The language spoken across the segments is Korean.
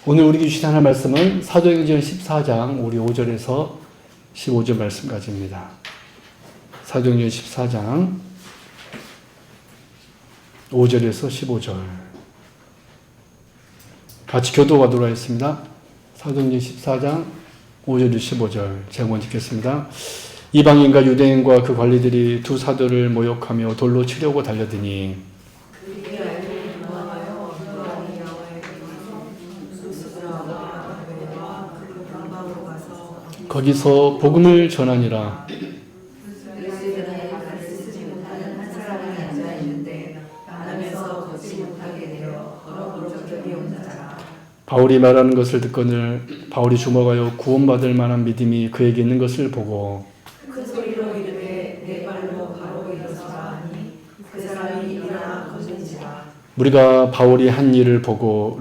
오늘 우리 주신 하나님 말씀은 사도행전 14장 우리 5절에서 15절 말씀까지입니다. 사도행전 14장 5절에서 15절 같이 교도하도록 하겠습니다. 사도행전 14장 5절 15절 제가 먼저 읽겠습니다. 이방인과 유대인과 그 관리들이 두 사도를 모욕하며 돌로 치려고 달려드니 거기서 복음을 전하니라. 바울이 말하는 것을 듣거늘 바울이 주목하여 구원받을 만한 믿음이 그에게 있는 것을 보고 큰 소리로 이르되 내 발로 바로 일어서라 하니 그 사람이 일어나 걷는지라. 우리가 바울이 한 일을 보고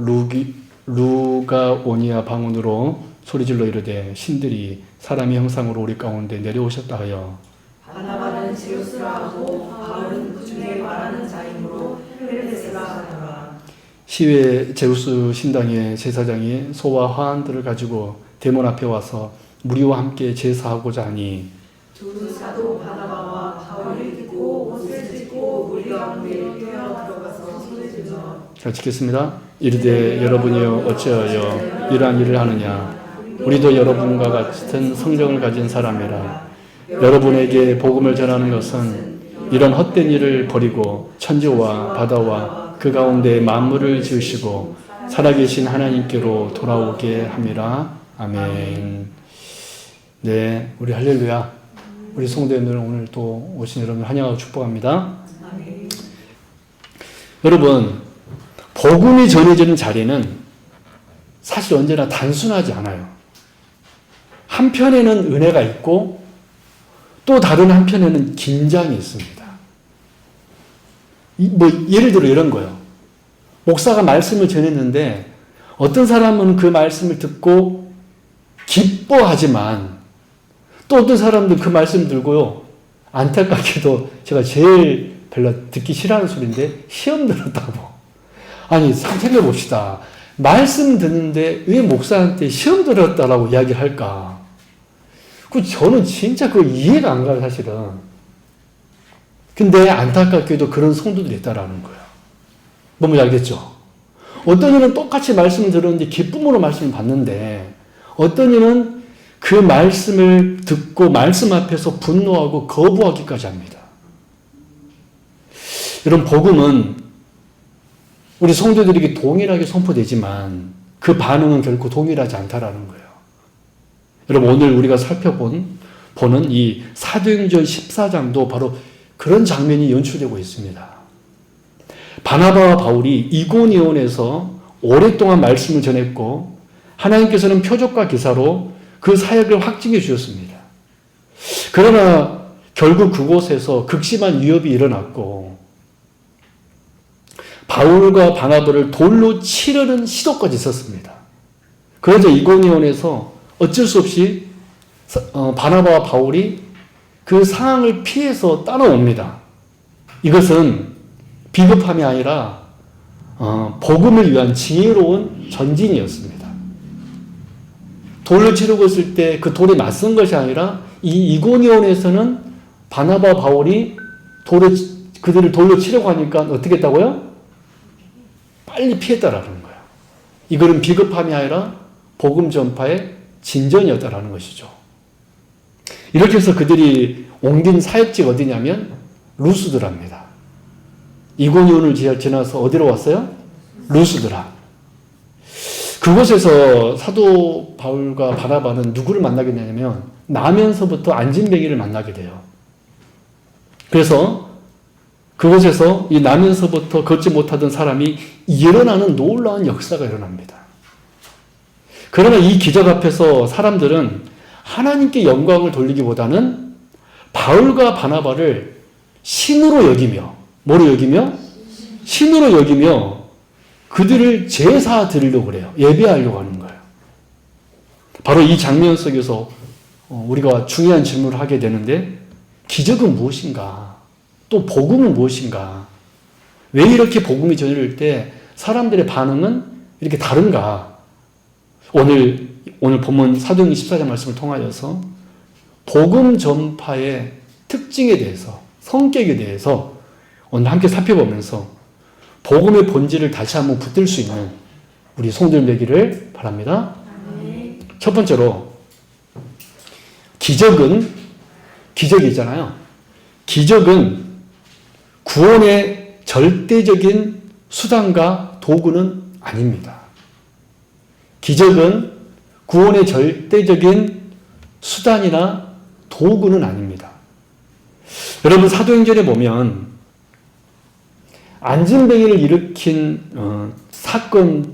루가오니아 방언으로 소리질러 이르되 신들이 사람의 형상으로 우리 가운데 내려오셨다 하여 바나바는 제우스라 하고 바울은 그 중에 말하는 자이므로 헤르메스라 하더라. 시외 제우스 신당의 제사장이 소와 화환들을 가지고 대문 앞에 와서 무리와 함께 제사하고자 하니 두 사도 바나바와 바울이 듣고 옷을 찢고 무리 가운데 뛰어 들어가서 손을 들어 잘 찍겠습니다. 이르되 여러분이여 어찌하여 이러한 일을 하느냐. 우리도 여러분과 같은 성령을 가진 사람이라. 여러분에게 복음을 전하는 것은 이런 헛된 일을 버리고 천지와 바다와 그 가운데 만물을 지으시고 살아계신 하나님께로 돌아오게 함이라. 아멘. 네, 우리 할렐루야. 우리 성도님들 오늘 또 오신 여러분 환영하고 축복합니다. 아멘. 여러분, 복음이 전해지는 자리는 사실 언제나 단순하지 않아요. 한편에는 은혜가 있고 또 다른 한편에는 긴장이 있습니다. 예를 들어 이런 거예요. 목사가 말씀을 전했는데 어떤 사람은 그 말씀을 듣고 기뻐하지만 또 어떤 사람들은 그 말씀 들고요. 안타깝게도 제가 제일 별로 듣기 싫어하는 소리인데 시험 들었다고. 아니 생각해 봅시다. 말씀 듣는데 왜 목사한테 시험 들었다라고 이야기를 할까? 저는 진짜 이해가 안 가요, 사실은. 근데 안타깝게도 그런 성도들이 있다라는 거예요. 뭔지 알겠죠? 어떤 이는 똑같이 말씀을 들었는데 기쁨으로 말씀을 받는데 어떤 이는 그 말씀을 듣고 말씀 앞에서 분노하고 거부하기까지 합니다. 이런 복음은 우리 성도들에게 동일하게 선포되지만 그 반응은 결코 동일하지 않다라는 거예요. 여러분 오늘 우리가 보는 이 사도행전 14장도 바로 그런 장면이 연출되고 있습니다. 바나바와 바울이 이고니온에서 오랫동안 말씀을 전했고 하나님께서는 표적과 기사로 그 사역을 확증해 주셨습니다. 그러나 결국 그곳에서 극심한 위협이 일어났고 바울과 바나바를 돌로 치려는 시도까지 있었습니다. 그래서 이고니온에서 어쩔 수 없이 바나바와 바울이 그 상황을 피해서 따라옵니다. 이것은 비겁함이 아니라 복음을 위한 지혜로운 전진이었습니다. 돌로 치려고 했을 때 그 돌에 맞선 것이 아니라 이 이고니온에서는 바나바와 바울이 그들을 돌로 치려고 하니까 어떻게 했다고요? 빨리 피했다라는 거예요. 이거는 비겁함이 아니라 복음 전파의 진전이었다라는 것이죠. 이렇게 해서 그들이 옮긴 사역지가 어디냐면 루스드라입니다. 이고니온을 지나서 어디로 왔어요? 루스드라. 그곳에서 사도 바울과 바나바는 누구를 만나게 되냐면 나면서부터 안진뱅이를 만나게 돼요. 그래서 그곳에서 이 나면서부터 걷지 못하던 사람이 일어나는 놀라운 역사가 일어납니다. 그러나 이 기적 앞에서 사람들은 하나님께 영광을 돌리기보다는 바울과 바나바를 신으로 여기며 뭐로 여기며? 신으로 여기며 그들을 제사 드리려고 그래요. 예배하려고 하는 거예요. 바로 이 장면 속에서 우리가 중요한 질문을 하게 되는데 기적은 무엇인가? 또 복음은 무엇인가? 왜 이렇게 복음이 전해질 때 사람들의 반응은 이렇게 다른가? 오늘 본문 사도행전 14장 말씀을 통하여서 복음 전파의 특징에 대해서, 성격에 대해서 오늘 함께 살펴보면서 복음의 본질을 다시 한번 붙들 수 있는 우리 성도들 되기를 바랍니다. 첫 번째로 기적이잖아요. 기적은 구원의 절대적인 수단과 도구는 아닙니다. 기적은 구원의 절대적인 수단이나 도구는 아닙니다. 여러분 사도행전에 보면 안진뱅이를 일으킨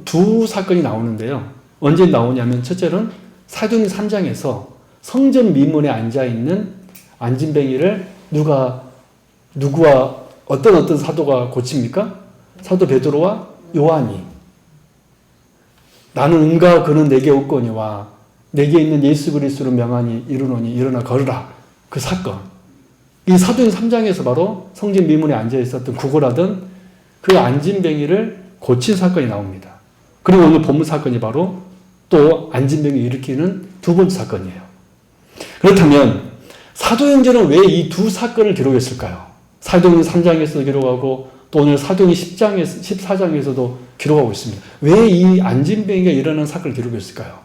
두 사건이 나오는데요. 언제 나오냐면 첫째는 사도행전 3장에서 성전 미문에 앉아있는 안진뱅이를 누구와 어떤 사도가 고칩니까? 사도 베드로와 요한이. 나는 응가 그는 내게 없거니와 내게 있는 예수 그리스도를 명하니 이르노니 일어나 걸으라. 그 사건. 이 사도행전 3장에서 바로 성전 미문에 앉아있었던 구걸하던 그 안진뱅이를 고친 사건이 나옵니다. 그리고 오늘 본문 사건이 바로 또 안진뱅이 일으키는 두 번째 사건이에요. 그렇다면 사도행전은 왜 이 두 사건을 기록했을까요? 사도행전 3장에서도 기록하고 또 오늘 사도행전 14장에서도 기록하고 있습니다. 왜 이 안진뱅이가 일어난 사건을 기록했을까요?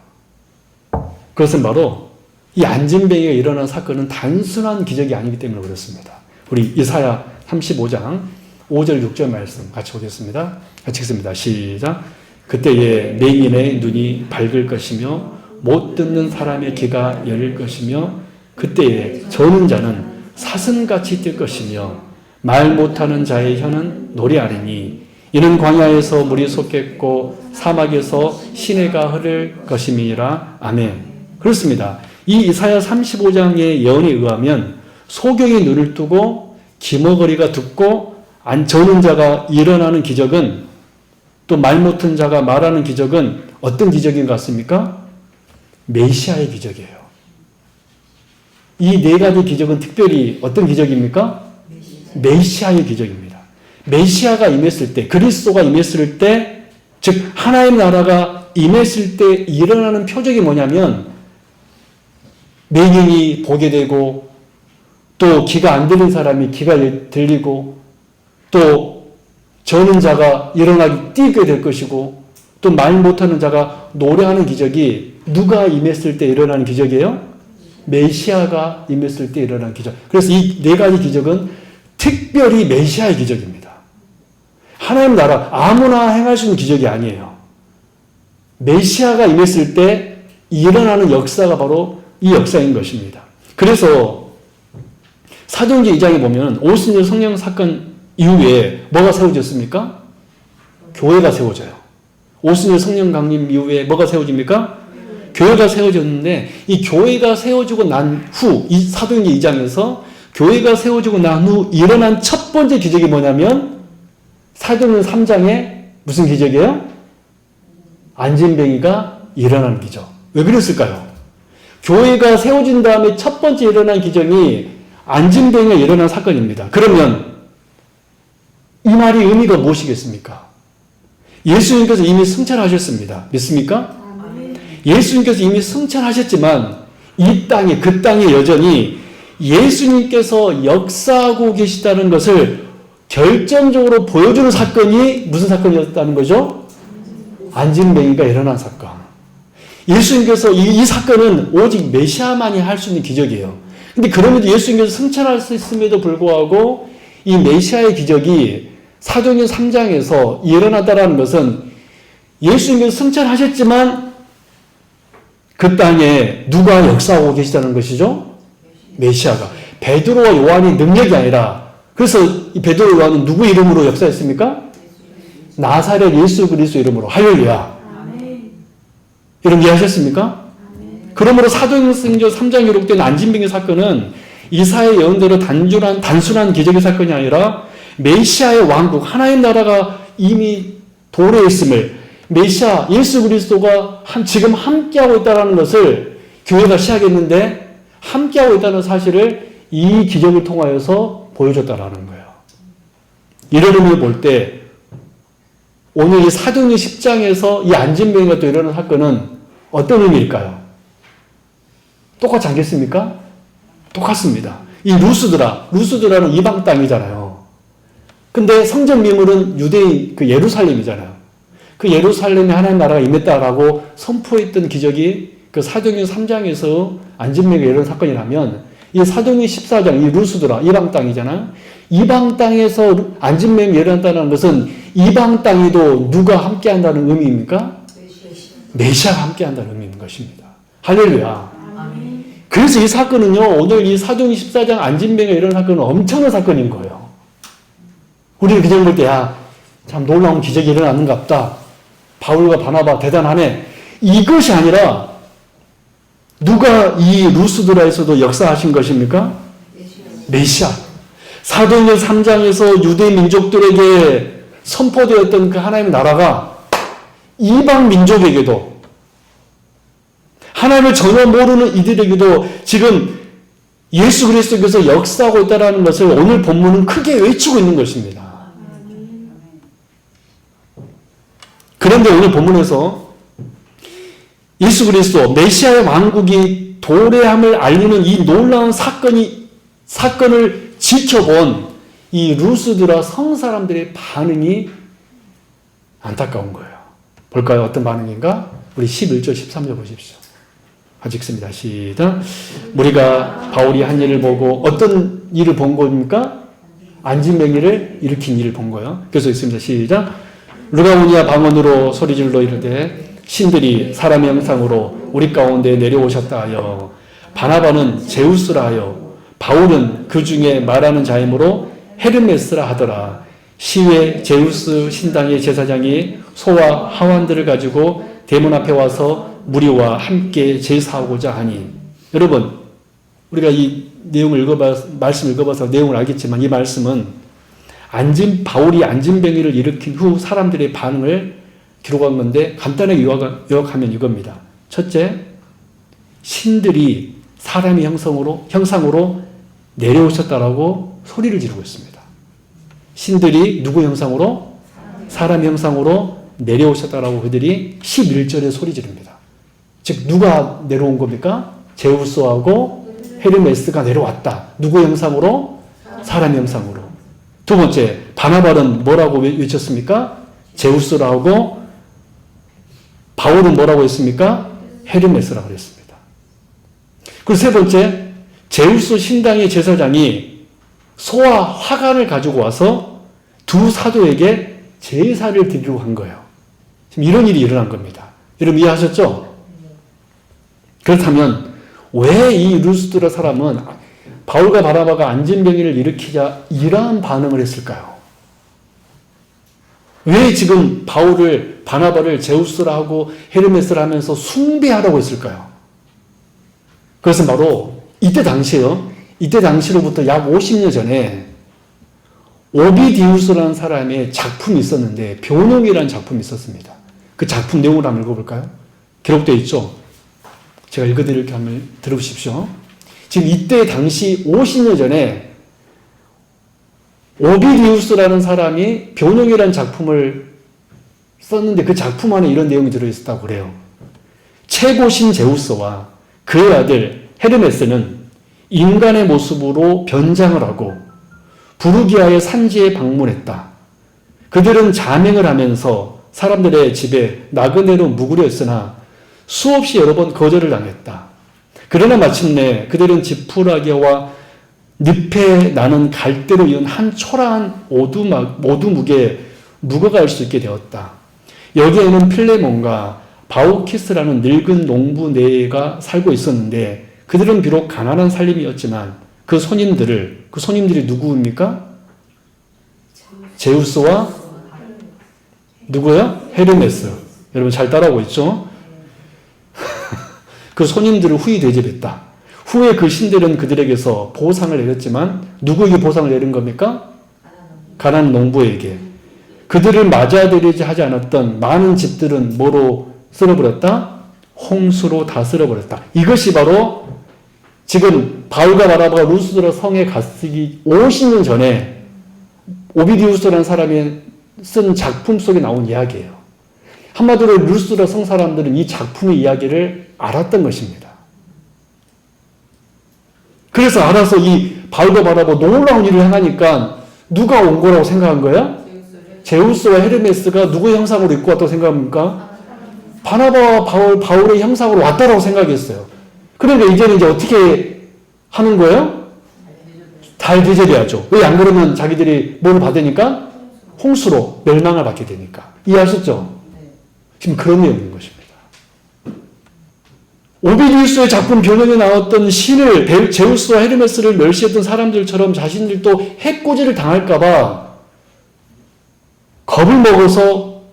그것은 바로 이 안진뱅이가 일어난 사건은 단순한 기적이 아니기 때문에 그렇습니다. 우리 이사야 35장 5절 6절 말씀 같이 보겠습니다. 같이 읽습니다. 시작. 그때에 맹인의 눈이 밝을 것이며 못 듣는 사람의 귀가 열릴 것이며 그때에 저는 자는 사슴같이 뛸 것이며 말 못하는 자의 혀는 노래하리니 이는 광야에서 물이 솟겠고 사막에서 시내가 흐를 것임이라. 아멘. 그렇습니다. 이 이사야 35장의 예언에 의하면 소경이 눈을 뜨고 기머거리가 듣고 저는 자가 일어나는 기적은, 또 말 못하는 자가 말하는 기적은 어떤 기적인 것 같습니까? 메시아의 기적이에요. 이 네 가지 기적은 특별히 어떤 기적입니까? 메시아의 기적입니다. 메시아가 임했을 때, 그리스도가 임했을 때, 즉 하나님 나라가 임했을 때 일어나는 표적이 뭐냐면 맹인이 보게 되고 또 귀가 안 들린 사람이 귀가 들리고 또 저는 자가 일어나기 뛰게 될 것이고 또 말 못하는 자가 노래하는 기적이 누가 임했을 때 일어나는 기적이에요? 메시아가 임했을 때 일어나는 기적. 그래서 이 네 가지 기적은 특별히 메시아의 기적입니다. 하나님 나라 아무나 행할 수 있는 기적이 아니에요. 메시아가 임했을 때 일어나는 역사가 바로 이 역사인 것입니다. 그래서 사도행전 2장에 보면 오순절 성령 사건 이후에 뭐가 세워졌습니까? 교회가 세워져요. 오순절 성령 강림 이후에 뭐가 세워집니까? 교회가 세워졌는데 이 교회가 세워지고 난 후, 이 사도행전 2장에서 교회가 세워지고 난 후 일어난 첫 번째 기적이 뭐냐면 사도행전 3장에 무슨 기적이에요? 안진뱅이가 일어나는 기적. 왜 그랬을까요? 교회가 세워진 다음에 첫 번째 일어난 기적이 안진뱅이가 일어난 사건입니다. 그러면 이 말이 의미가 무엇이겠습니까? 예수님께서 이미 승천하셨습니다. 믿습니까? 예수님께서 이미 승천하셨지만 이 땅에, 그 땅에 여전히 예수님께서 역사하고 계시다는 것을 결정적으로 보여주는 사건이 무슨 사건이었다는 거죠? 안진뱅이가 일어난 사건. 예수님께서 이 사건은 오직 메시아만이 할 수 있는 기적이에요. 근데 그럼에도 예수님께서 승천하셨음에도 불구하고 이 메시아의 기적이 사도행전 3장에서 일어났다는 것은 예수님께서 승천하셨지만 그 땅에 누가 역사하고 계시다는 것이죠? 메시아가. 베드로와 요한이 능력이 아니라, 그래서 이 베드로와 요한은 누구 이름으로 역사했습니까? 나사렛 예수 그리스도 이름으로. 할렐루야. 여러분 이해하셨습니까? 그러므로 사도행전 3장에 기록된 안진뱅이 사건은 이사야의 예언대로 단순한 기적의 사건이 아니라 메시아의 왕국, 하나님 나라가 이미 도래에 있음을, 메시아 예수 그리스도가 지금 함께하고 있다는 것을 교회가 시작했는데 함께하고 있다는 사실을 이 기적을 통하여서 보여줬다는 거예요. 이런 의미를 볼 때 오늘 이 사도행전 10장에서 이 안진뱅이가 또 일어난 사건은 어떤 의미일까요? 똑같지 않겠습니까? 똑같습니다. 이 루스드라는 이방 땅이잖아요. 근데 성전 미물은 유대인 그 예루살렘이잖아요. 그 예루살렘에 하나님 나라가 임했다라고 선포했던 기적이 그 사도행전 3장에서 안진뱅이가 이런 사건이라면 이 사도행전 14장 이 루스드라 이방 땅이잖아요. 이방 땅에서 안진뱅이 일어났다는 것은 이방 땅에도 누가 함께한다는 의미입니까? 메시아가 함께한다는 의미인 것입니다. 할렐루야. 그래서 이 사건은요, 오늘 이 사도행전 14장 안진뱅이가 이런 사건은 엄청난 사건인 거예요. 우리는 그냥 볼 때, 참 놀라운 기적이 일어나는가 보다. 바울과 바나바 대단하네. 이것이 아니라 누가 이 루스드라에서도 역사하신 것입니까? 메시아. 사도행전 3장에서 유대 민족들에게 선포되었던 그 하나님의 나라가 이방 민족에게도 하나님을 전혀 모르는 이들에게도 지금 예수 그리스도께서 역사하고 있다는 것을 오늘 본문은 크게 외치고 있는 것입니다. 그런데 오늘 본문에서 예수 그리스도 메시아의 왕국이 도래함을 알리는 이 놀라운 사건을 지켜본 이 루스드라 성 사람들의 반응이 안타까운 거예요. 볼까요? 어떤 반응인가? 우리 11절, 13절 보십시오. 같이 읽습니다. 시작. 우리가 바울이 한 일을 보고 어떤 일을 본 겁니까? 안진뱅이를 일으킨 일을 본 거예요. 그래서 읽습니다. 시작. 루가오니아 방언으로 소리질러 이르되 신들이 사람의 형상으로 우리 가운데 내려오셨다 하여 바나바는 제우스라 하여 바울은 그 중에 말하는 자이므로 헤르메스라 하더라. 시외 제우스 신당의 제사장이 소와 하완들을 가지고 대문 앞에 와서 무리와 함께 제사하고자 하니. 여러분, 우리가 이 내용을 말씀 읽어봐서 내용을 알겠지만 이 말씀은 바울이 안진뱅이를 일으킨 후 사람들의 반응을 기록한 건데 간단하게 요약하면 이겁니다. 첫째, 신들이 사람의 형상으로 내려오셨다라고 소리를 지르고 있습니다. 신들이 누구 형상으로? 사람의 형상으로 내려오셨다라고 그들이 11절에 소리 지릅니다. 즉 누가 내려온 겁니까? 제우스하고 헤르메스가 내려왔다. 누구 형상으로? 사람의 형상으로. 두 번째, 바나바는 뭐라고 외쳤습니까? 제우스라고. 바울은 뭐라고 했습니까? 헤르메스라고 했습니다. 그리고 세 번째, 제우스 신당의 제사장이 소와 화관을 가지고 와서 두 사도에게 제사를 드리려고 한 거예요. 지금 이런 일이 일어난 겁니다. 여러분 이해하셨죠? 그렇다면 왜 이 루스드라 사람은 바울과 바나바가 안진뱅이를 일으키자 이러한 반응을 했을까요? 왜 지금 바나바를 제우스라 하고 헤르메스라 하면서 숭배하라고 했을까요? 그것은 바로 이때 당시로부터 약 50년 전에 오비디우스라는 사람의 작품이 있었는데 변형이라는 작품이 있었습니다. 그 작품 내용을 한번 읽어볼까요? 기록되어 있죠? 제가 읽어드릴게요. 한번 들어보십시오. 지금 이때 당시 50년 전에 오비디우스라는 사람이 변형이라는 작품을 썼는데 그 작품 안에 이런 내용이 들어있었다고 그래요. 최고신 제우스와 그의 아들 헤르메스는 인간의 모습으로 변장을 하고 부르기아의 산지에 방문했다. 그들은 자맹을 하면서 사람들의 집에 나그네로 묵으려 했으나 수없이 여러 번 거절을 당했다. 그러나 마침내 그들은 지푸라기와 늪에 나는 갈대로 이은 한 초라한 오두막에 묵어갈 수 있게 되었다. 여기에는 필레몬과 바우키스라는 늙은 농부네가 살고 있었는데 그들은 비록 가난한 살림이었지만 그 손님들이 누구입니까? 제우스와 누구요? 헤르메스. 여러분 잘 따라오고 있죠? 그 손님들을 후히 대접했다. 후에 그 신들은 그들에게서 보상을 내렸지만 누구에게 보상을 내린 겁니까? 가난한 농부에게. 그들을 맞아들이지 하지 않았던 많은 집들은 뭐로 쓸어버렸다? 홍수로 다 쓸어버렸다. 이것이 바로 지금 바울과 바나바가 루스드라 성에 갔기 50년 전에 오비디우스라는 사람이 쓴 작품 속에 나온 이야기예요. 한마디로 루스드라 성 사람들은 이 작품의 이야기를 알았던 것입니다. 그래서 알아서 이 바울과 바나바 놀라운 일을 행하니까 누가 온 거라고 생각한 거예요? 제우스와 헤르메스가 누구의 형상으로 입고 왔다고 생각합니까? 바나바와 바울의 형상으로 왔다라고 생각했어요. 그러니까 이제는 이제 어떻게 하는 거예요? 잘 대접해야죠. 왜 안 그러면 자기들이 뭘 받으니까? 홍수로 멸망을 받게 되니까. 이해하셨죠? 지금 그런 내용인 것입니다. 오비디우스의 작품 변형에 나왔던 신을 제우스와 헤르메스를 멸시했던 사람들처럼 자신들도 해코지를 당할까봐 겁을 먹어서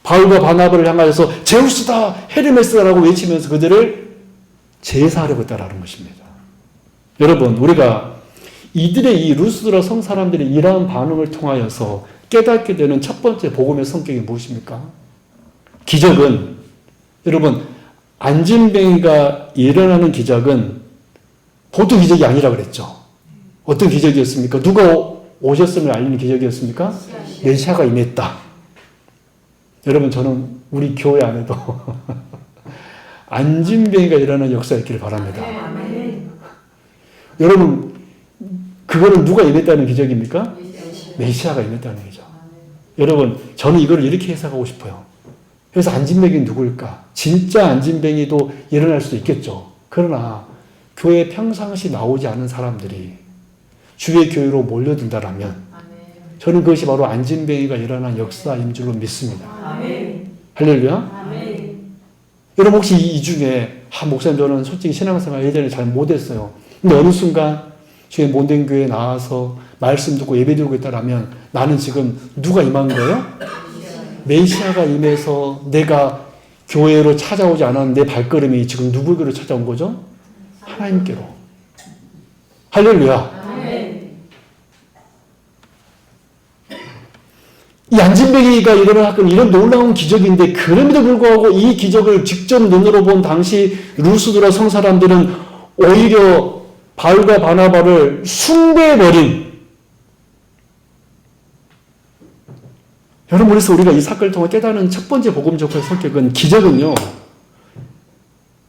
바울과 바나바를 향하여서 제우스다 헤르메스다라고 외치면서 그들을 제사하려고 했다라는 것입니다. 여러분, 우리가 이들의 이 루스드라 성 사람들의 이러한 반응을 통하여서 깨닫게 되는 첫 번째 복음의 성격이 무엇입니까? 기적은, 여러분, 안진뱅이가 일어나는 기적은 보통 기적이 아니라고 그랬죠. 어떤 기적이었습니까? 누가 오셨음을 알리는 기적이었습니까? 메시아가 임했다. 여러분, 저는 우리 교회 안에도 안진뱅이가 일어나는 역사가 있기를 바랍니다. 여러분, 그거는 누가 임했다는 기적입니까? 메시아가 임했다는 기적. 여러분, 저는 이걸 이렇게 해석하고 싶어요. 그래서 안진뱅이는 누구일까? 진짜 안진뱅이도 일어날 수도 있겠죠. 그러나 교회 평상시 나오지 않은 사람들이 주의 교회로 몰려든다라면 저는 그것이 바로 안진뱅이가 일어난 역사인 줄로 믿습니다. 할렐루야. 여러분, 혹시 이 중에 목사님, 저는 솔직히 신앙생활 예전에 잘 못했어요. 근데 어느 순간 주의 못된 교회에 나와서 말씀 듣고 예배 드리고 있다라면 나는 지금 누가 임한 거예요? 메시아가 임해서 내가 교회로 찾아오지 않았는 내 발걸음이 지금 누구에게로 찾아온 거죠? 하나님께로. 할렐루야. 이 안진뱅이가 일어났건 이런 놀라운 기적인데 그럼에도 불구하고 이 기적을 직접 눈으로 본 당시 루스드라 성 사람들은 오히려 바울과 바나바를 숭배해버린, 여러분, 그래서 우리가 이 사건을 통해 깨닫는 첫 번째 복음적 성격은 기적은요,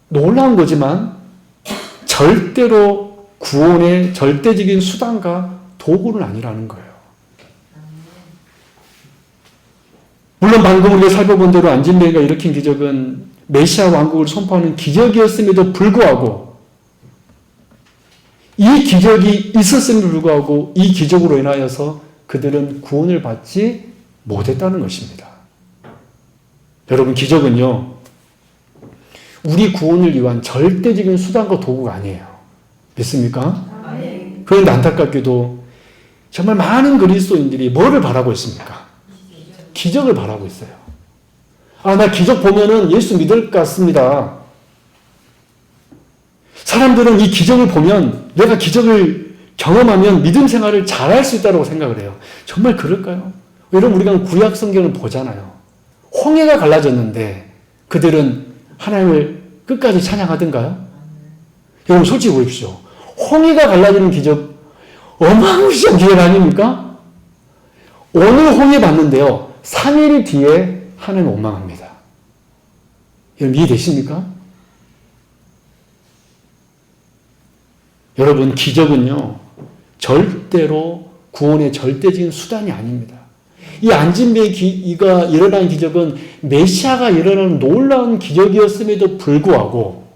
놀라운 거지만 절대로 구원의 절대적인 수단과 도구는 아니라는 거예요. 물론 방금 우리가 살펴본 대로 안진뱅이가 일으킨 기적은 메시아 왕국을 선포하는 기적이었음에도 불구하고 이 기적이 있었음에도 불구하고 이 기적으로 인하여서 그들은 구원을 받지 못했다는 것입니다. 여러분, 기적은요, 우리 구원을 위한 절대적인 수단과 도구가 아니에요. 믿습니까? 그런데 안타깝게도 정말 많은 그리스도인들이 뭐를 바라고 있습니까? 기적을 바라고 있어요. 나 기적 보면은 예수 믿을 것 같습니다. 사람들은 이 기적을 보면, 내가 기적을 경험하면 믿음 생활을 잘할 수 있다고 생각을 해요. 정말 그럴까요? 여러분, 우리가 구약 성경을 보잖아요. 홍해가 갈라졌는데 그들은 하나님을 끝까지 찬양하던가요? 여러분, 솔직히 보십시오. 홍해가 갈라지는 기적, 어마무시한 기적 아닙니까? 오늘 홍해 봤는데요, 3일 뒤에 하나님 원망합니다. 여러분, 이해되십니까? 여러분, 기적은요, 절대로 구원의 절대적인 수단이 아닙니다. 이 안진뱅이가 일어난 기적은 메시아가 일어나는 놀라운 기적이었음에도 불구하고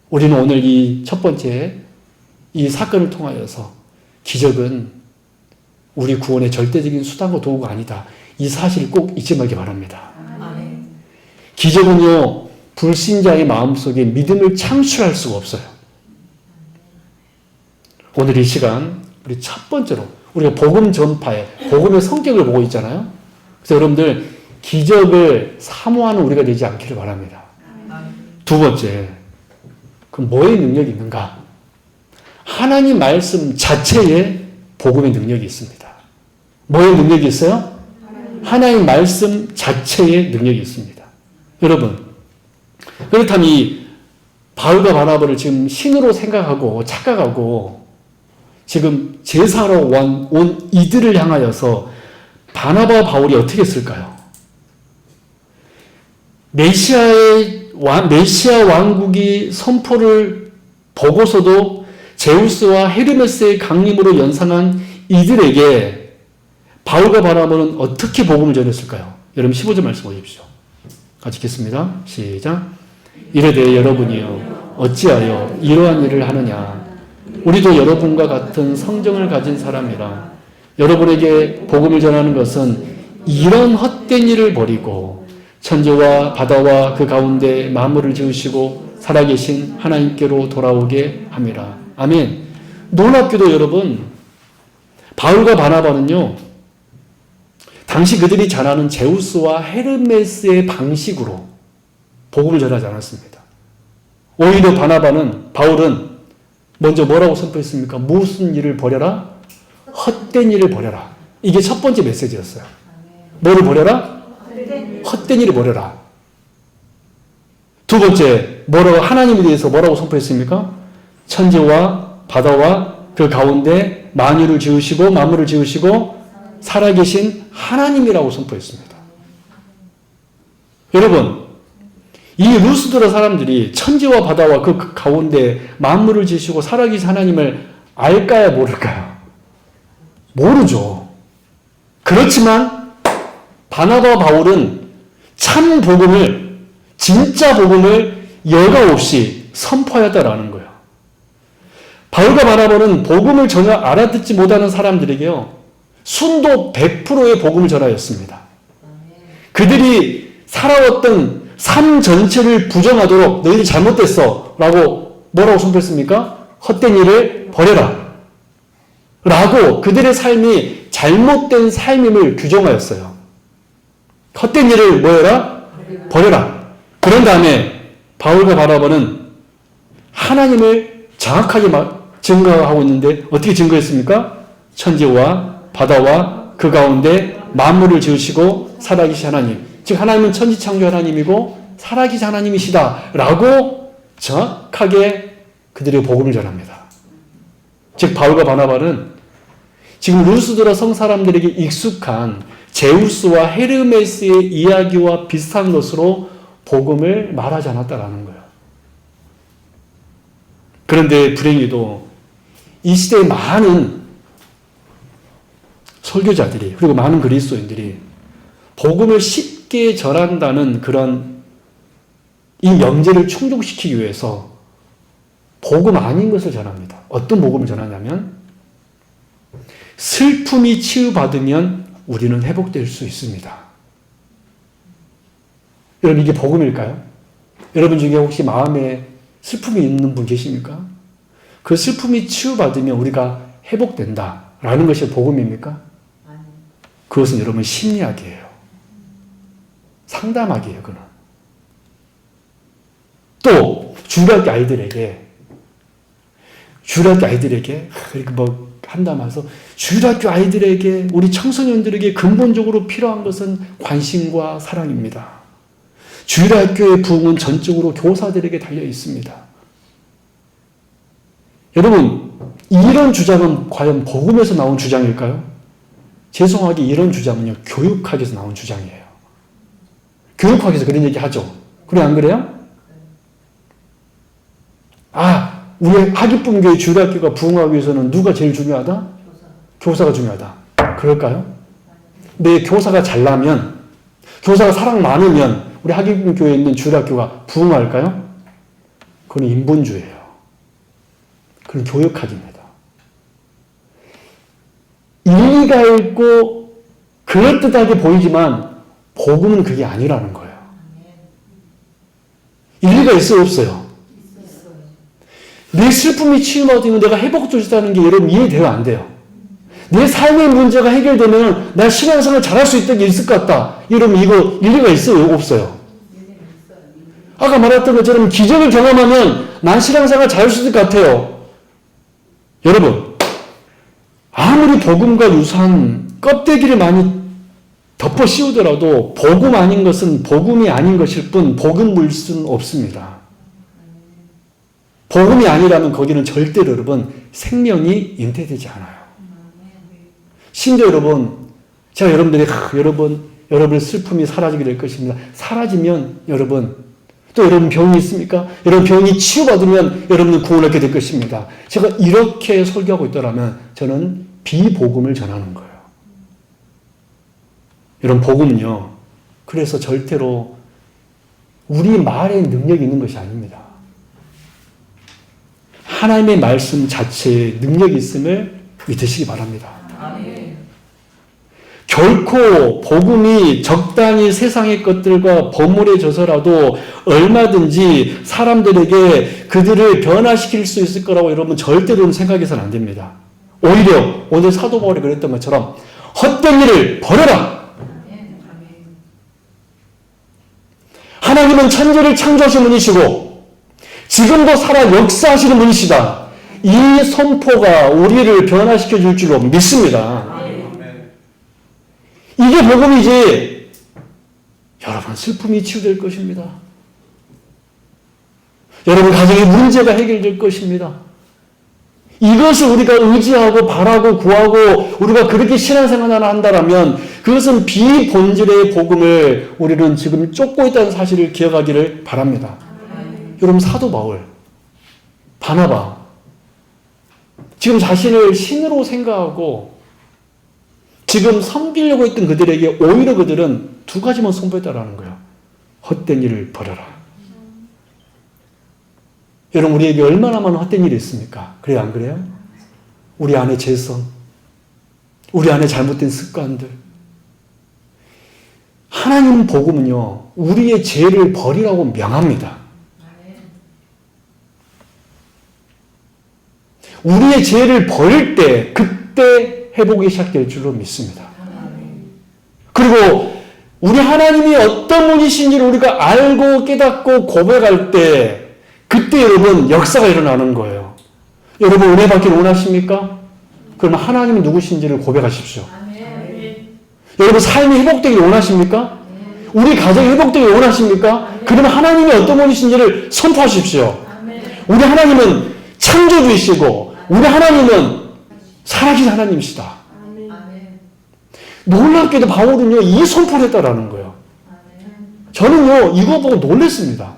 우리는 오늘 이 첫 번째 이 사건을 통하여서 기적은 우리 구원의 절대적인 수단과 도구가 아니다. 이 사실을 꼭 잊지 말기 바랍니다. 기적은요, 불신자의 마음속에 믿음을 창출할 수가 없어요. 오늘 이 시간 우리 첫 번째로 우리가 복음 전파에 복음의 성격을 보고 있잖아요. 그래서 여러분들 기적을 사모하는 우리가 되지 않기를 바랍니다. 두 번째, 그럼 뭐의 능력이 있는가? 하나님 말씀 자체에 복음의 능력이 있습니다. 뭐의 능력이 있어요? 하나님 말씀 자체의 능력이 있습니다. 여러분, 그렇다면 이 바울과 바나바를 지금 신으로 생각하고 착각하고 지금 제사로 온 이들을 향하여서 바나바와 바울이 어떻게 했을까요? 메시아 왕국이 선포를 보고서도 제우스와 헤르메스의 강림으로 연상한 이들에게 바울과 바나바는 어떻게 복음을 전했을까요? 여러분 15절 말씀 보십시오. 같이 읽겠습니다. 시작. 이르되 여러분이여 어찌하여 이러한 일을 하느냐. 우리도 여러분과 같은 성정을 가진 사람이라. 여러분에게 복음을 전하는 것은 이런 헛된 일을 버리고 천지와 바다와 그 가운데 만물을 지으시고 살아계신 하나님께로 돌아오게 함이라. 아멘. 놀랍게도 여러분, 바울과 바나바는요, 당시 그들이 잘 아는 제우스와 헤르메스의 방식으로 복음을 전하지 않았습니다. 오히려 바울은 먼저 뭐라고 선포했습니까? 무슨 일을 버려라? 헛된 일을 버려라. 이게 첫 번째 메시지였어요. 뭐를 버려라? 헛된 일을 버려라. 두 번째, 하나님에 대해서 뭐라고 선포했습니까? 천지와 바다와 그 가운데 만물을 지으시고 살아계신 하나님이라고 선포했습니다. 여러분, 이 루스드라 사람들이 천지와 바다와 그 가운데 만물을 지으시고 살아계신 하나님을 알까요, 모를까요? 모르죠. 그렇지만 바나바와 바울은 참 복음을, 진짜 복음을 여과 없이 선포하였다라는 거예요. 바울과 바나바는 복음을 전혀 알아듣지 못하는 사람들에게요, 순도 100%의 복음을 전하였습니다. 그들이 살아왔던 삶 전체를 부정하도록 너희들 잘못됐어 라고 뭐라고 선포했습니까? 헛된 일을 버려라 라고 그들의 삶이 잘못된 삶임을 규정하였어요. 헛된 일을 뭐해라? 버려라. 그런 다음에 바울과 바나바는 하나님을 정확하게 증거하고 있는데 어떻게 증거했습니까? 천지와 바다와 그 가운데 만물을 지으시고 살아계신 하나님, 즉 하나님은 천지창조 하나님이고 살아계신 하나님이시다 라고 정확하게 그들의 복음을 전합니다. 즉 바울과 바나바는 지금 루스드라 성사람들에게 익숙한 제우스와 헤르메스의 이야기와 비슷한 것으로 복음을 말하지 않았다라는 거예요. 그런데 불행히도 이 시대의 많은 설교자들이, 그리고 많은 그리스도인들이 복음을 쉽게 전한다는 그런 이 명제를 충족시키기 위해서 복음 아닌 것을 전합니다. 어떤 복음을 전하냐면 슬픔이 치유받으면 우리는 회복될 수 있습니다. 여러분, 이게 복음일까요? 여러분 중에 혹시 마음에 슬픔이 있는 분 계십니까? 그 슬픔이 치유받으면 우리가 회복된다라는 것이 복음입니까? 그것은 여러분 심리학이에요. 상담학이에요, 그는. 또 중학교 아이들에게 이렇게 뭐 한다면서 중학교 아이들에게, 우리 청소년들에게 근본적으로 필요한 것은 관심과 사랑입니다. 주일학교의 부흥은 전적으로 교사들에게 달려 있습니다. 여러분, 이런 주장은 과연 복음에서 나온 주장일까요? 죄송하게 이런 주장은요, 교육학에서 나온 주장이에요. 교육학에서 그런 얘기 하죠. 그래, 안 그래요? 우리 하기쁨교회 주일학교가 부흥하기 위해서는 누가 제일 중요하다? 교사가 중요하다. 그럴까요? 내 교사가 잘나면, 교사가 사랑 많으면 우리 하기쁨교회에 있는 주일학교가 부흥할까요? 그건 인본주의예요. 그건 교육학입니다. 일리가 있고 그럴듯하게 보이지만 복음은 그게 아니라는 거예요. 일리가 있어요, 없어요? 내 슬픔이 치유받으면 내가 회복되었다는 게 여러분 이해돼요, 안 돼요? 내 삶의 문제가 해결되면 나 신앙생활 잘할 수 있을 것 같다. 여러분 이거 일리가 있어요, 없어요? 아까 말했던 것처럼 기적을 경험하면 난 신앙생활 잘할 수 있을 것 같아요. 여러분, 아무리 복음과 유사한 껍데기를 많이 덮어 씌우더라도 복음 아닌 것은 복음이 아닌 것일 뿐 복음일 수는 없습니다. 복음이 아니라면 거기는 절대로 여러분 생명이 잉태되지 않아요. 심지어 여러분, 제가 여러분들이 여러분 여러분의 슬픔이 사라지게 될 것입니다. 사라지면 여러분, 또 여러분 병이 있습니까? 여러분 병이 치유받으면 여러분은 구원을 얻게 될 것입니다. 제가 이렇게 설교하고 있더라면 저는 비복음을 전하는 거예요. 여러분 복음은요. 그래서 절대로 우리 말에 능력이 있는 것이 아닙니다. 하나님의 말씀 자체에 능력이 있음을 믿으시기 바랍니다. 아멘. 결코 복음이 적당히 세상의 것들과 버무려져서라도 얼마든지 사람들에게 그들을 변화시킬 수 있을 거라고 여러분 절대로는 생각해서는 안 됩니다. 오히려 오늘 사도 바울이 그랬던 것처럼 헛된 일을 버려라. 하나님은 천지를 창조하신 분이시고 지금도 살아 역사하시는 분이시다. 이 선포가 우리를 변화시켜 줄 줄로 믿습니다. 이게 복음이지. 여러분 슬픔이 치유될 것입니다. 여러분 가정의 문제가 해결될 것입니다. 이것을 우리가 의지하고 바라고 구하고 우리가 그렇게 신앙생활을 한다면 그것은 비본질의 복음을 우리는 지금 쫓고 있다는 사실을 기억하기를 바랍니다. 여러분 사도 바울, 바나바 지금 자신을 신으로 생각하고 지금 섬기려고 했던 그들에게 오히려 그들은 두 가지만 선포했다라는 거예요. 헛된 일을 버려라. 여러분 우리에게 얼마나 많은 헛된 일이 있습니까? 그래요 안 그래요? 우리 안에 죄성, 우리 안에 잘못된 습관들. 하나님 복음은요. 우리의 죄를 버리라고 명합니다. 우리의 죄를 버릴 때 그때 회복이 시작될 줄로 믿습니다. 그리고 우리 하나님이 어떤 분이신지를 우리가 알고 깨닫고 고백할 때 그때 여러분 역사가 일어나는 거예요. 여러분 은혜 받기를 원하십니까? 그러면 하나님이 누구신지를 고백하십시오. 여러분 삶이 회복되기를 원하십니까? 우리 가정이 회복되기를 원하십니까? 그러면 하나님이 어떤 분이신지를 선포하십시오. 우리 하나님은 창조주이시고 우리 하나님은 살아계신 하나님이시다. 놀랍게도 바울은요 이 선포를 했다라는 거예요. 저는요 이거 보고 놀랐습니다.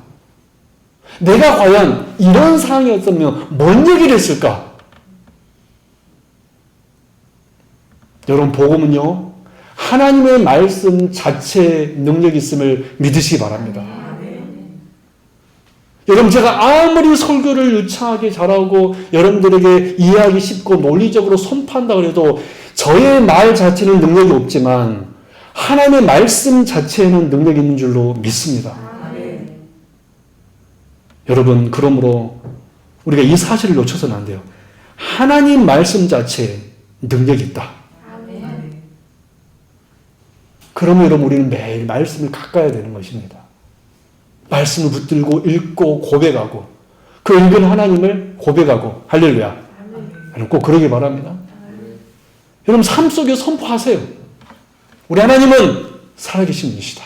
내가 과연 이런 상황이었으면 뭔 얘기를 했을까? 여러분 복음은요 하나님의 말씀 자체에 능력이 있음을 믿으시기 바랍니다. 여러분 제가 아무리 설교를 유창하게 잘하고 여러분들에게 이해하기 쉽고 논리적으로 선포한다 그래도 저의 말 자체는 능력이 없지만 하나님의 말씀 자체에는 능력이 있는 줄로 믿습니다. 여러분 그러므로 우리가 이 사실을 놓쳐서는 안 돼요. 하나님 말씀 자체에 능력이 있다. 그러면 여러분 우리는 매일 말씀을 가까이 되는 것입니다. 말씀을 붙들고 읽고 고백하고 그 읽은 하나님을 고백하고 할렐루야. 여러분 꼭 그러기 바랍니다. 여러분 삶 속에 선포하세요. 우리 하나님은 살아계신 분이시다.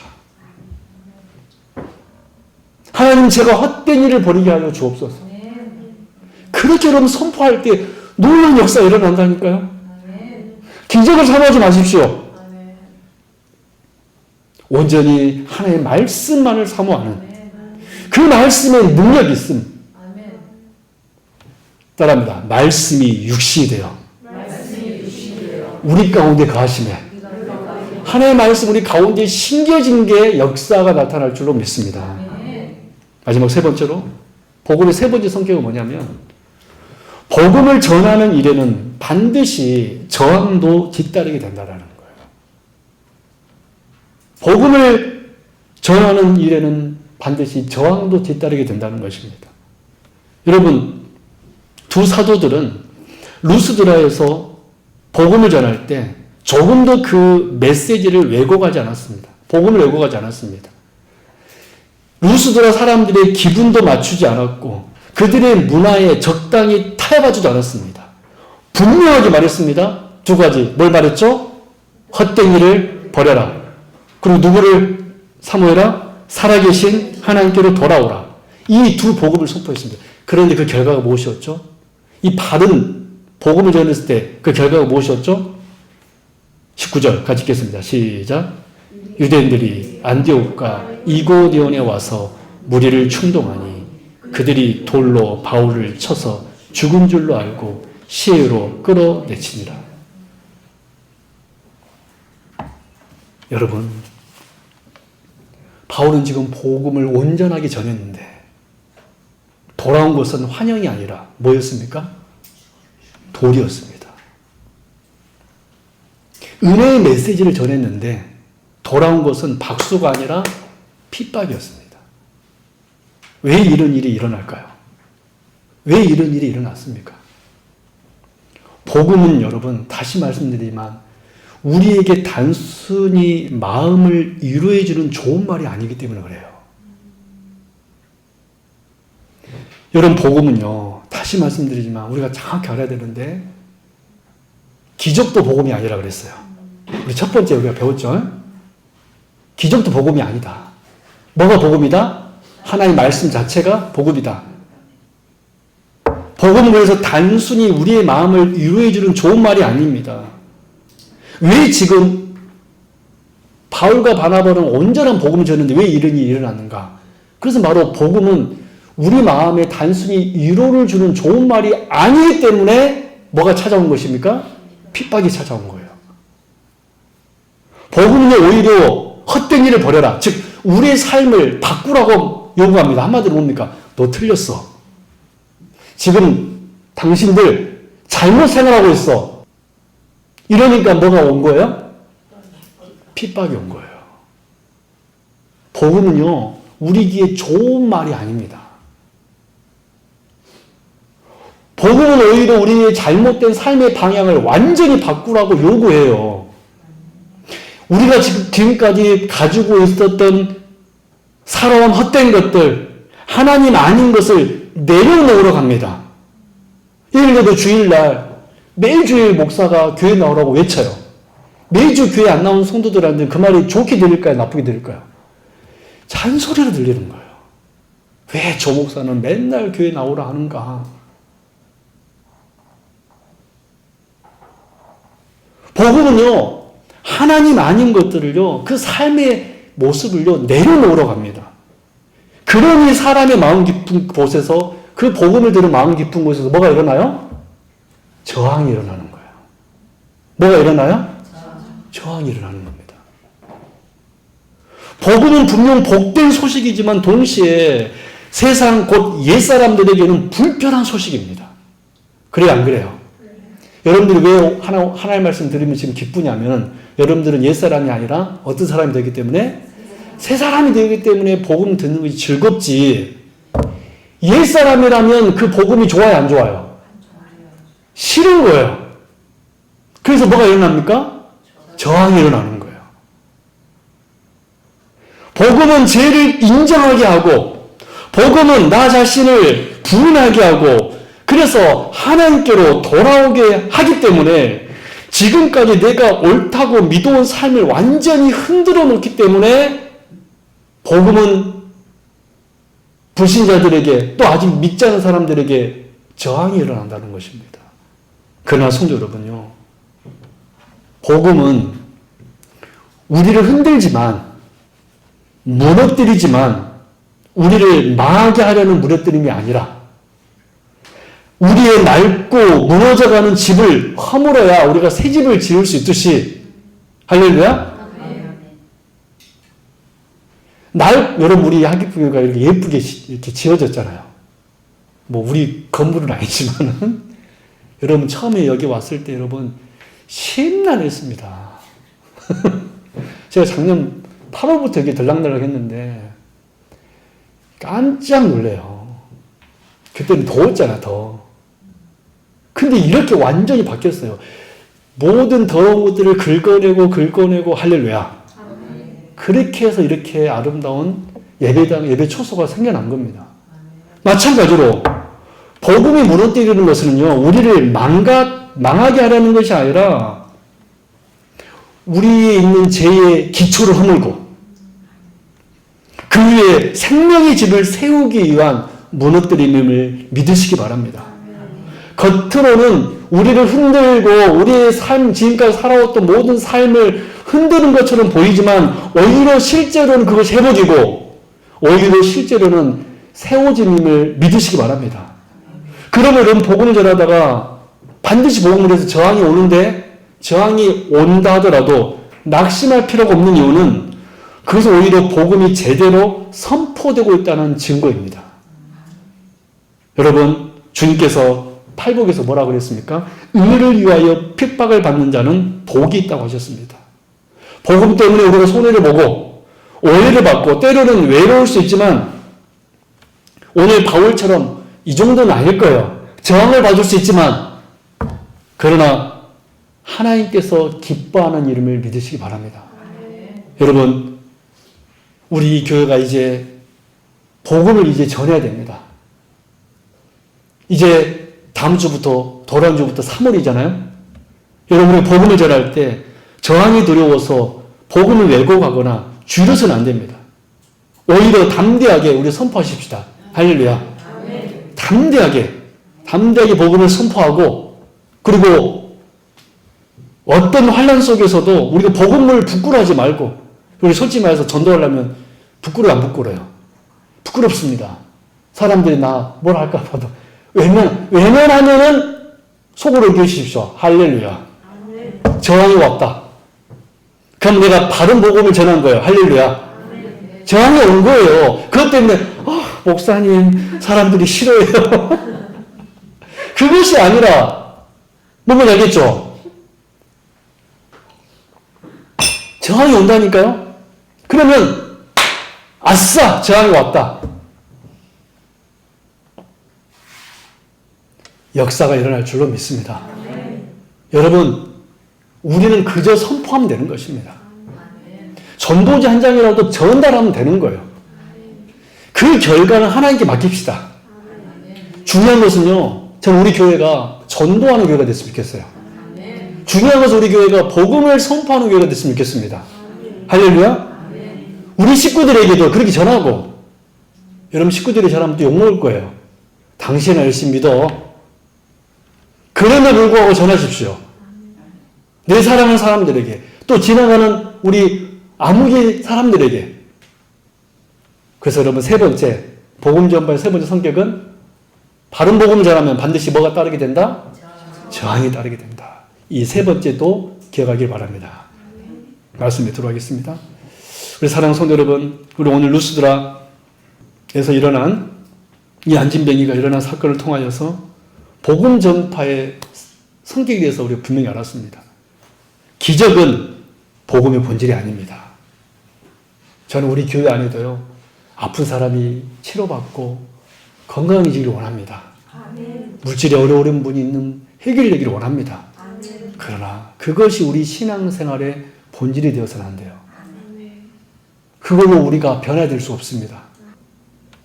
하나님 제가 헛된 일을 버리게 하여 주옵소서. 그렇게 여러분 선포할 때 놀라운 역사가 일어난다니까요. 기적을 삼아하지 마십시오. 온전히 하나님의 말씀만을 사모하는 그 말씀의 능력이 있음. 따라합니다. 말씀이 육신이 되어 우리 가운데 거하시매 하나님의 말씀 우리 가운데 심겨진 게 역사가 나타날 줄로 믿습니다. 마지막 세 번째로 복음의 세 번째 성격은 뭐냐면 복음을 전하는 일에는 반드시 저항도 뒤따르게 된다는 거예요. 복음을 전하는 일에는 반드시 저항도 뒤따르게 된다는 것입니다. 여러분 두 사도들은 루스드라에서 복음을 전할 때 조금도 그 메시지를 왜곡하지 않았습니다. 복음을 왜곡하지 않았습니다. 루스드라 사람들의 기분도 맞추지 않았고 그들의 문화에 적당히 타협하지도 않았습니다. 분명하게 말했습니다. 두 가지. 뭘 말했죠? 헛된 일을 버려라. 그리고 누구를 사모해라? 살아계신 하나님께로 돌아오라. 이 두 복음을 선포했습니다. 그런데 그 결과가 무엇이었죠? 이 바른 복음을 전했을 때 그 결과가 무엇이었죠? 19절 같이 읽겠습니다. 시작. 유대인들이 안디옥과 이고니온에 와서 무리를 충동하니 그들이 돌로 바울을 쳐서 죽은 줄로 알고 시외로 끌어내치니라. 여러분, 바울은 지금 복음을 온전하게 전했는데 돌아온 것은 환영이 아니라 뭐였습니까? 돌이었습니다. 은혜의 메시지를 전했는데 돌아온 것은 박수가 아니라 핍박이었습니다. 왜 이런 일이 일어날까요? 왜 이런 일이 일어났습니까? 복음은 여러분, 다시 말씀드리지만 우리에게 단순히 마음을 위로해주는 좋은 말이 아니기 때문에 그래요. 여러분, 복음은요, 다시 말씀드리지만 우리가 정확히 알아야 되는데 기적도 복음이 아니라 그랬어요. 우리 첫 번째 우리가 배웠죠? 기적도 복음이 아니다. 뭐가 복음이다? 하나님의 말씀 자체가 복음이다. 복음은 그래서 단순히 우리의 마음을 위로해주는 좋은 말이 아닙니다. 왜 지금 바울과 바나바는 온전한 복음을 전했는데 왜 이런 일이 일어났는가? 그래서 바로 복음은 우리 마음에 단순히 위로를 주는 좋은 말이 아니기 때문에 뭐가 찾아온 것입니까? 핍박이 찾아온 거예요. 복음은 오히려 헛된 일을 버려라. 즉 우리의 삶을 바꾸라고 요구합니다. 한마디로 뭡니까? 너 틀렸어. 지금 당신들 잘못 생각하고 있어. 이러니까 뭐가 온 거예요? 핍박이 온 거예요. 복음은요, 우리 귀에 좋은 말이 아닙니다. 복음은 오히려 우리의 잘못된 삶의 방향을 완전히 바꾸라고 요구해요. 우리가 지금까지 가지고 있었던 살아온 헛된 것들, 하나님 아닌 것을 내려놓으러 갑니다. 예를 들어 주일날 매주 목사가 교회 나오라고 외쳐요. 매주 교회 안 나온 성도들한테 그 말이 좋게 들릴까요? 나쁘게 들릴까요? 잔소리로 들리는 거예요. 왜 저 목사는 맨날 교회 나오라 하는가? 복음은요, 하나님 아닌 것들을요, 그 삶의 모습을요, 내려놓으러 갑니다. 그러니 사람의 마음 깊은 곳에서, 그 복음을 들은 마음 깊은 곳에서 뭐가 일어나요? 저항이 일어나는 거예요. 뭐가 일어나요? 저항이 일어나는 겁니다. 복음은 분명 복된 소식이지만 동시에 세상 곧 옛사람들에게는 불편한 소식입니다. 그래요, 안 그래요? 여러분들이 왜 하나님의 말씀 들으면 지금 기쁘냐면 여러분들은 옛사람이 아니라 어떤 사람이 되기 때문에 새 사람이 되기 때문에 복음 듣는 것이 즐겁지. 옛사람이라면 그 복음이 좋아요, 안 좋아요? 싫은 거예요. 그래서 뭐가 일어납니까? 저항이 일어나는 거예요. 복음은 죄를 인정하게 하고 복음은 나 자신을 부인하게 하고 그래서 하나님께로 돌아오게 하기 때문에 지금까지 내가 옳다고 믿어온 삶을 완전히 흔들어 놓기 때문에 복음은 불신자들에게 또 아직 믿지 않은 사람들에게 저항이 일어난다는 것입니다. 그러나 성도 여러분요, 복음은 우리를 흔들지만 무너뜨리지만 우리를 망하게 하려는 무너뜨림이 아니라 우리의 낡고 무너져가는 집을 허물어야 우리가 새 집을 지을 수 있듯이 할렐루야? 여러분 우리 하기프교가 이렇게 예쁘게 이렇게 지어졌잖아요. 뭐 우리 건물은 아니지만은 여러분 처음에 여기 왔을 때 여러분 심란했습니다. 제가 작년 8월부터 이렇게 들락날락 했는데 깜짝 놀래요. 그때는 더웠잖아, 더. 근데 이렇게 완전히 바뀌었어요. 모든 더러운 것들을 긁어내고 할렐루야. 그렇게 해서 이렇게 아름다운 예배 초소가 생겨난 겁니다. 마찬가지로 복음이 무너뜨리는 것은요, 우리를 망하게 하려는 것이 아니라 우리에 있는 죄의 기초를 허물고 그 위에 생명의 집을 세우기 위한 무너뜨림을 믿으시기 바랍니다. 겉으로는 우리를 흔들고 우리의 삶, 지금까지 살아왔던 모든 삶을 흔드는 것처럼 보이지만 오히려 실제로는 그것이 해보지고 오히려 실제로는 세워짐임을 믿으시기 바랍니다. 그러면 여러분 복음을 전하다가 반드시 복음을 해서 저항이 오는데 저항이 온다 하더라도 낙심할 필요가 없는 이유는 그것은 오히려 복음이 제대로 선포되고 있다는 증거입니다. 여러분 주님께서 팔복에서 뭐라고 그랬습니까? 의를 위하여 핍박을 받는 자는 복이 있다고 하셨습니다. 복음 때문에 우리가 손해를 보고 오해를 받고 때로는 외로울 수 있지만 오늘 바울처럼 이 정도는 아닐 거예요. 저항을 받을 수 있지만 그러나 하나님께서 기뻐하는 이름을 믿으시기 바랍니다. 여러분 우리 교회가 이제 복음을 이제 전해야 됩니다. 이제 다음 주부터 돌아온 주부터 3월이잖아요. 여러분 우리 복음을 전할 때 저항이 두려워서 복음을 왜곡하거나 줄여서는 안 됩니다. 오히려 담대하게 우리 선포하십시다. 할렐루야. 담대하게 복음을 선포하고 그리고 어떤 환난 속에서도 우리가 복음을 부끄러워하지 말고 우리 솔직히 말해서 전도하려면 부끄러워 안 부끄러워요? 부끄럽습니다. 사람들이 나 뭐라 할까 봐도 외면하면은 속으로 계십시오. 할렐루야. 저항이 왔다. 그럼 내가 바른 복음을 전한 거예요. 할렐루야. 저항이 온 거예요. 그것 때문에 목사님 사람들이 싫어해요. 그것이 아니라 뭔가 알겠죠? 저항이 온다니까요. 그러면 아싸 저항이 왔다. 역사가 일어날 줄로 믿습니다. 여러분 우리는 그저 선포하면 되는 것입니다. 전도지 한 장이라도 전달하면 되는 거예요. 그 결과는 하나님께 맡깁시다. 중요한 것은요. 저는 우리 교회가 전도하는 교회가 됐으면 좋겠어요. 중요한 것은 우리 교회가 복음을 선포하는 교회가 됐으면 좋겠습니다. 할렐루야. 우리 식구들에게도 그렇게 전하고 여러분 식구들이 전하면 또 욕먹을 거예요. 당신은 열심히 믿어. 그럼에도 불구하고 전하십시오. 내 사랑하는 사람들에게 또 지나가는 우리 아무개 사람들에게. 그래서 여러분 세 번째 복음 전파의 세 번째 성격은 바른 복음을 전하면 반드시 뭐가 따르게 된다? 저항이 따르게 된다. 이 세 번째도 기억하길 바랍니다. 말씀에 들어가겠습니다. 우리 사랑하는 성도 여러분, 우리 오늘 루스드라에서 일어난 이 안진뱅이가 일어난 사건을 통하여서 복음 전파의 성격에 대해서 우리가 분명히 알았습니다. 기적은 복음의 본질이 아닙니다. 저는 우리 교회 안에도요, 아픈 사람이 치료받고 건강해지기를 원합니다. 물질이 어려운 분이 있는 해결되기를 원합니다. 그러나 그것이 우리 신앙생활의 본질이 되어서는 안 돼요. 그걸로 우리가 변화될 수 없습니다.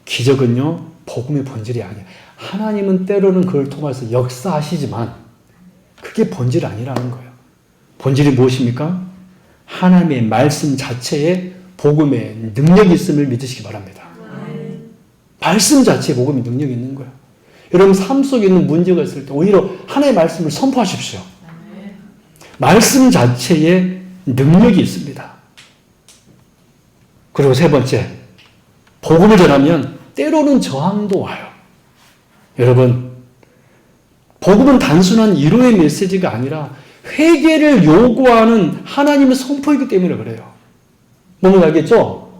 기적은요, 복음의 본질이 아니에요. 하나님은 때로는 그걸 통해서 역사하시지만 그게 본질이 아니라는 거예요. 본질이 무엇입니까? 하나님의 말씀 자체에 복음의 능력이 있음을 믿으시기 바랍니다. 말씀 자체에 복음의 능력이 있는 거예요. 여러분 삶 속에 있는 문제가 있을 때 오히려 하나님의 말씀을 선포하십시오. 말씀 자체에 능력이 있습니다. 그리고 세 번째, 복음을 전하면 때로는 저항도 와요. 여러분, 복음은 단순한 위로의 메시지가 아니라 회개를 요구하는 하나님의 선포이기 때문에 그래요. 너무 알겠죠?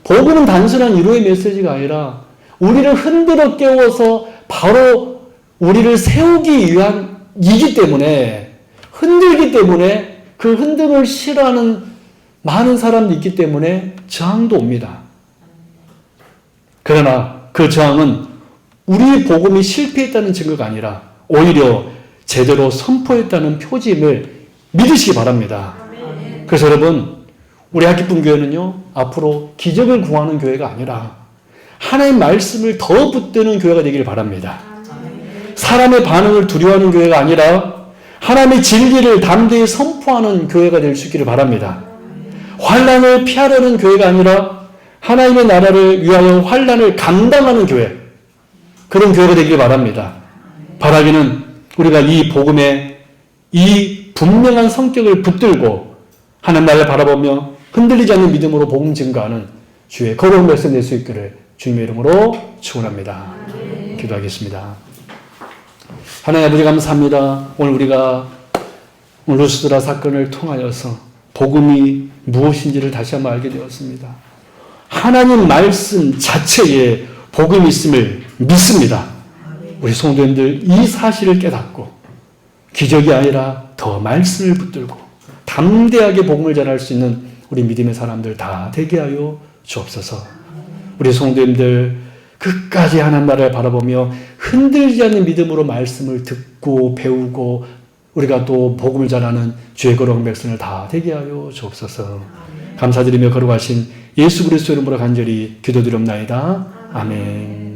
복음은 단순한 위로의 메시지가 아니라 우리를 흔들어 깨워서 바로 우리를 세우기 위한 이기 때문에 흔들기 때문에 그 흔듦을 싫어하는 많은 사람이 있기 때문에 저항도 옵니다. 그러나 그 저항은 우리의 복음이 실패했다는 증거가 아니라 오히려 제대로 선포했다는 표지임을 믿으시기 바랍니다. 그래서 여러분, 우리 학기분 교회는요, 앞으로 기적을 구하는 교회가 아니라 하나님의 말씀을 더 붙드는 교회가 되기를 바랍니다. 사람의 반응을 두려워하는 교회가 아니라 하나님의 진리를 담대히 선포하는 교회가 될 수 있기를 바랍니다. 환난을 피하려는 교회가 아니라 하나님의 나라를 위하여 환난을 감당하는 교회, 그런 교회가 되기를 바랍니다. 바라기는 우리가 이 복음의 이 분명한 성격을 붙들고 하나님 나라를 바라보며 흔들리지 않는 믿음으로 복음 증거하는 주의 거룩한 백성 될 수 있기를 주님의 이름으로 축원합니다. 기도하겠습니다. 하나님 아버지 감사합니다. 오늘 우리가 루스드라 사건을 통하여서 복음이 무엇인지를 다시 한번 알게 되었습니다. 하나님 말씀 자체에 복음이 있음을 믿습니다. 우리 성도님들 이 사실을 깨닫고 기적이 아니라 더 말씀을 붙들고 담대하게 복음을 전할 수 있는 우리 믿음의 사람들 다 되게 하여 주옵소서. 우리 성도님들 끝까지 하나님 나라를 바라보며 흔들리지 않는 믿음으로 말씀을 듣고 배우고 우리가 또 복음을 전하는 주의 거룩한 백성을 다 되게 하여 주옵소서. 감사드리며 거룩하신 예수 그리스도 이름으로 간절히 기도드립나이다. 아멘.